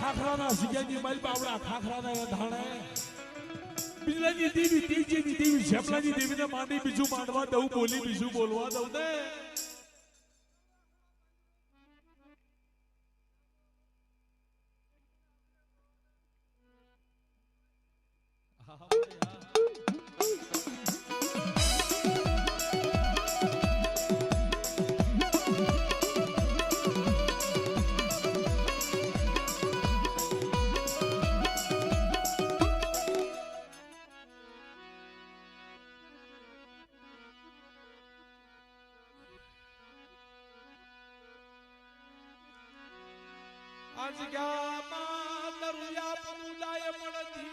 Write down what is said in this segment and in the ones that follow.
ખાખરાના સિયાની માલ બાવડા ખાખરાના ધાણે બિજલાની દેવી તેજીની દેવી શેપલાની દેવીને માંડી બીજું માંડવા દઉં બોલી બીજું બોલવા દઉં ને આજ ગામાં દરિયા પરુલાય મળતી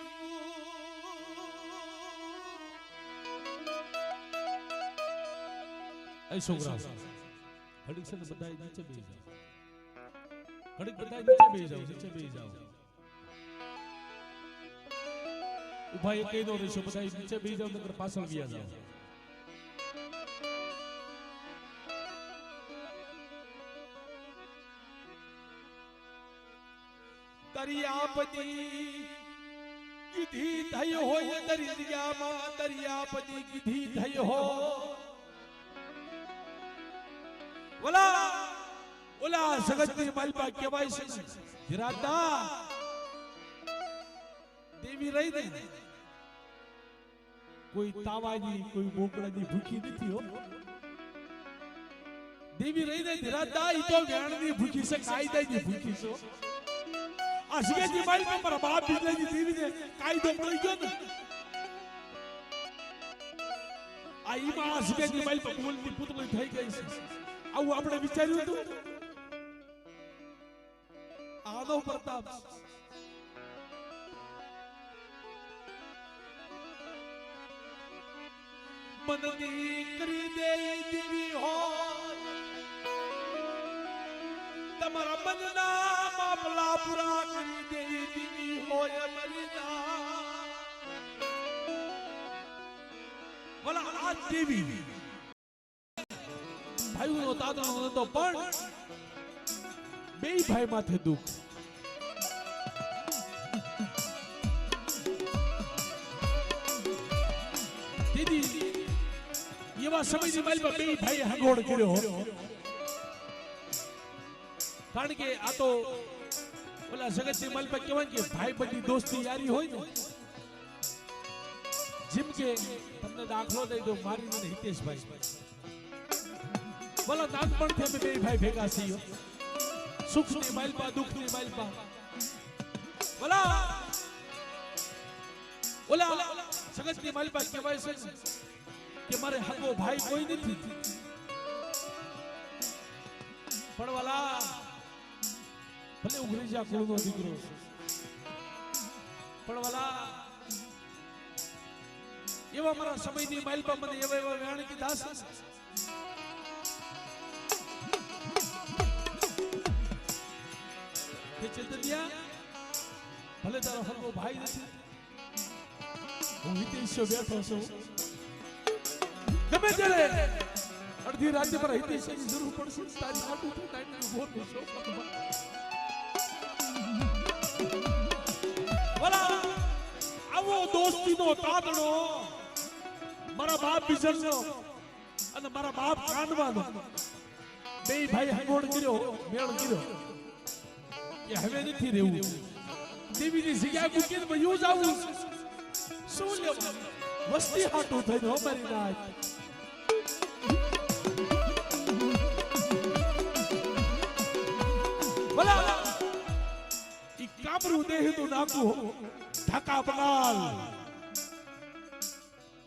એ છોકરા ઘડીક છે ને બધા નીચે બેસી જાઓ ઘડીક બધા નીચે બેસી જાઓ ઉભા એક કહી દો રેશો બધા નીચે બેસી જાઓ નકર પાછળ ગયા જાઓ દરિયાપતિ કીધી થઈ હોય દરિયામાં દરિયાપતિ કીધી થઈ હો ઓલા જગતની માલપા કહેવાય છે ધીરાદા દેવી રહી ને કોઈ તાવાની કોઈ બોકડાની ભૂખી નથી હો દેવી રહી ને ધીરાદા ઈ તો વેણની ભૂખી છે કાયદાની ભૂખી છે આ સિયાજી માલ પર મારા બાપ બિજલાની દેવીને કાયદો પડી ગયો ને આ ઈમાં આ સિયાજી માલ પર બોલતી પુતળી થઈ ગઈ છે આવું આપણે વિચાર્યું હતું આનો પ્રતાપ મનની કરી દે દેવી હોય તમારા મનના મામલા પૂરા કરી દે દેવી હોય મરીના ભલા આ દેવી ભાઈનો તાતણો નતો પણ બે ભાઈ માથે દુઃખ દીદી એવા સમયની માલમાં બે ભાઈ હંગોળ કર્યો કારણ કે આ તો ઓલા જગતની માલ પર કહેવાય કે ભાઈ બધી દોસ્તી યારી હોય ને જેમ કે તમને દાખલો દઈ દો મારી મને હિતેશભાઈ બોલો નાનપણથી અમે બે ભાઈ ભેગા છીએ સુખની માલપા દુઃખની માલપા બોલા ઓલા જગતની માલપા કહેવાય છે કે મારે હગો ભાઈ કોઈ નથી પણ વાલા ભલે ઉઘરીજા કુળનો દીકરો પણ વાલા એવા મારા સમયની માલપા મને એવા વેણ કીધા છે કે ચેતન્યા ભલે તારો હગો ભાઈ નથી હું હિતેશો બેઠો છું ગમે ત્યારે અડધી રાતે પર હિતેશની જરૂર પડશે તારી આટું તો ટાઈમ ઉભો થશો ભલા આવો દોસ્તીનો તાતણો મારા બાપ બિજલનો અને મારા બાપ કાનવાનો બે ભાઈ હંગોળ કર્યો મેળ કર્યો કે હવે નથી રહેવું દેવીની જગ્યા મૂકીને વયું જાવું શું લેવા વસ્તી હાટું થઈને અમારી નાચ ભલા ઈ કાબરું દેહ તો નાખું ઢાકા પગાલ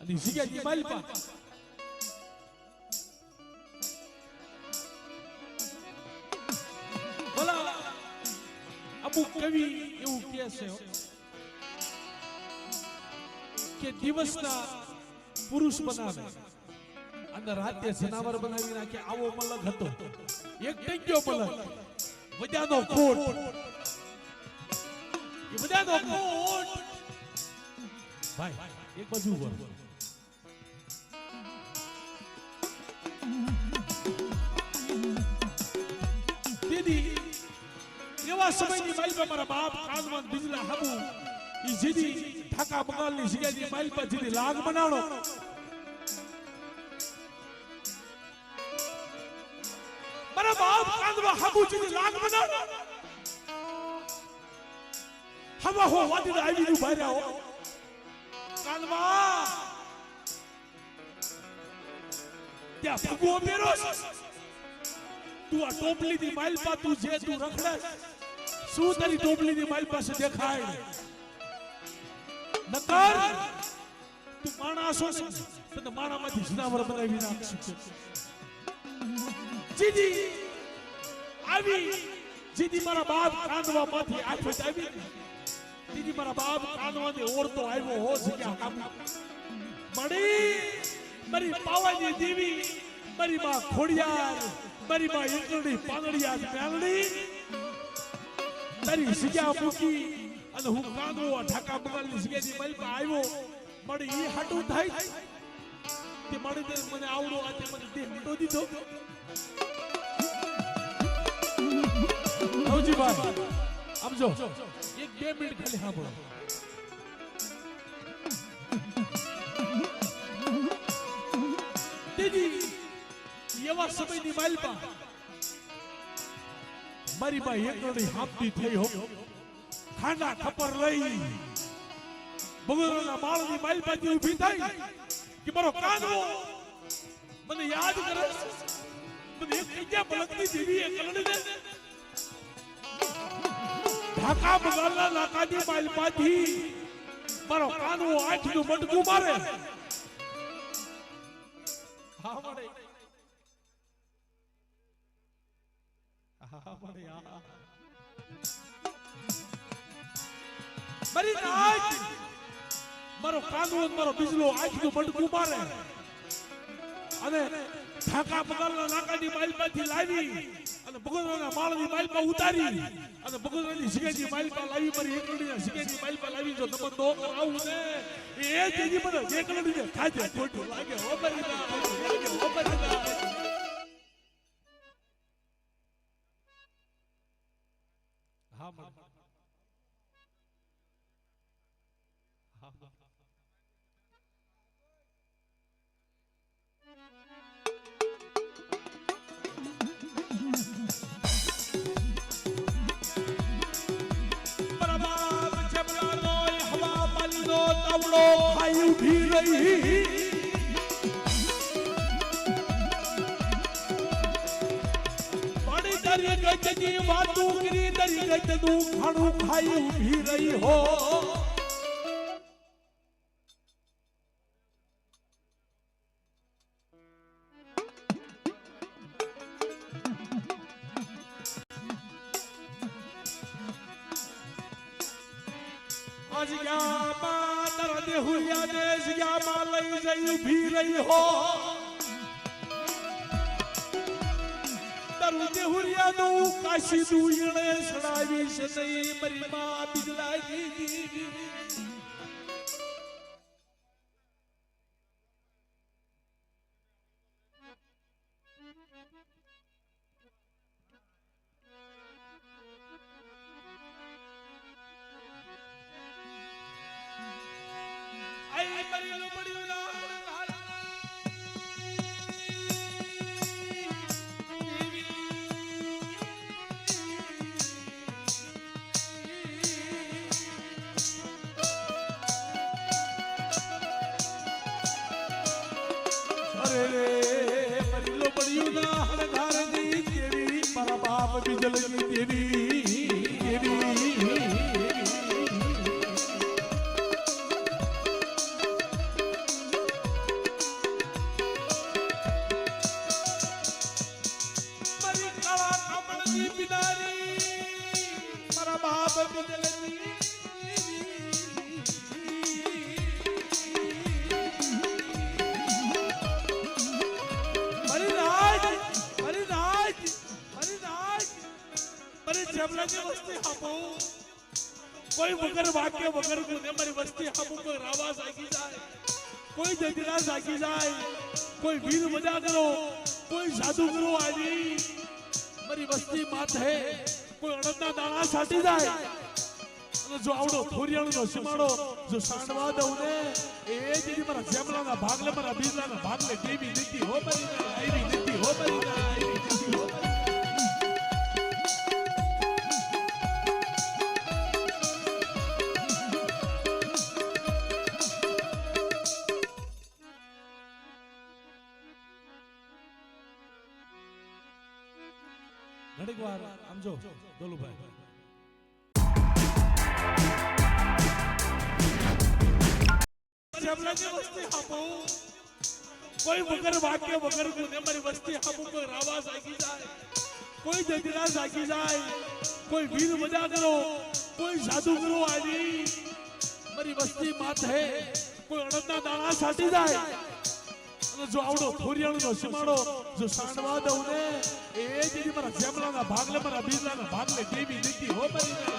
અને જગ્યાની માલપા ભલા અમુક કવિ એવું કહે છે કે દિવસના પુરુષ બનાવે અને રાતે જનાવર બનાવી નાખે આવો મલક હતો એક ટંગ્યો મલક બધાનો કોટ એ બધાનો કોટ ભાઈ એક બાજુ ઉપર દીદી એવા એવા સમયની માલપા મારા બાપ કાનમાં બીજલા હાબુ ઈ જીદી ઠાકા બંગાળની જગ્યાની માલપા જીદી લાગ બનાડો મારા બાપ કાનમાં હાબુ જીદી લાગ બનાડો હવા હો વાદી આવી નું ભાર્યા હો કાનમાં ત્યાં ભગવો મેરો તું આ ટોપલીની માલપા તું જે તું રખડે શું તારી ટોપલીની માલપા સે દેખાય નકર તું માણસો તને માણામાંથી જનાવર બનાવી નાખશે જીજી આવી જીજી મારા બાપ કાંદવામાંથી આફત આવી જીજી મારા બાપ કાંદવાની ઓરતો આવ્યો હો જગ્યા કાબુ મળી મારી પાવાની દેવી મારી માં ખોડિયાર મારી માં એકડી પાંગડિયા મેલડી તારી જગ્યા મૂકી અને હું કાંદો ઢાકા બગાલની જગ્યાની માલપા આવ્યો મળી ઈ હાટું થાય તે મળી દે મને આવડો આજે મને દે મીઠો દીધો નવજીભાઈ સમજો 1-2 મિનિટ ખાલી સાંભળો દીદી એવા સમયની માલપા મારી માં એકડી હાંપતી થઈ હો ખાંડા ખપર લઈ બગોરના માળની માલપાથી ઊભી થઈ કે મારો કાનવો મને યાદ કરે મને એક જગ્યા બળકની દેવી એ કલડી દે ઢાકા બગાલના નાકાની માલપાથી મારો કાનવો આઠનું મટકું મારે હા મળે મારી નાચ મારો કાનવો મારો બીજલો આંખનું મટકું મારે અને ઢાકા બગાલના નાકાની માલપાથી લાવી અને બગોદરાના માળની માલપા ઉતારી અને બગોદરાની સિગેની માલપા લાવી મારી એકડીના સિગેની માલપા લાવી જો નમન નો કરાવું ને એ જેજી મને એકડીને ખાજે ખોટું લાગે હો મારી લાગે હો મારી લાગે હા મન હા તાવડો ખાઈ ઉભી રહી પાણી દરી ગજની વાતું કરી દરી ગજનું ખાણું ખાઈ ઉભી રહી હો આજ ગયા હુરિયા ને જગ્યામાં લઈ જઈ ઉભી રહી હો તારું દેહુરિયાનું કાશી દુયણે સડાવી છે નહીં મારી માં બિજલાજી बिजलनी देवी मरी काला कमलनी बिनारी मारा बाप बिजलनी जबलानी वस्ती हापो कोई वगर वाक्य वगर गुने मरी वस्ती हापो कोई रावा साकी जाए कोई जगरा साकी जाए कोई वीर मजा करो कोई जादू करो आजी मरी वस्ती मात है કોઈ અડદના દાણા છાટી જાય અને જો આવડો થોરિયાળનો સીમાડો જો સાંડવા દઉં ને એ જેથી મારા જેમલાના ભાગલે મારા બીજલાના ભાગલે દેવી નીતિ હો બરી ના આવી નીતિ હો બરી ના આવી નીતિ હો બરી ઘડીક વાર આમ જો દોલુભાઈ જેમલાની વસ્તી આપો કોઈ વગર વાક્ય વગર ગુને મારી વસ્તી આપો કોઈ રાવા જાગી જાય કોઈ જગરા જાગી જાય કોઈ વીર મજા કરો કોઈ જાદુ કરો આજી મારી વસ્તી માથે કોઈ અડદના દાણા છાટી જાય જો આવડો થોરિયાળનો સીમાડો જો સાંડવા દઉં ને એ જેથી મારા જેમલાના ભાગલે મારા બીજલાના ભાગલે દેવી નીતિ હો બરી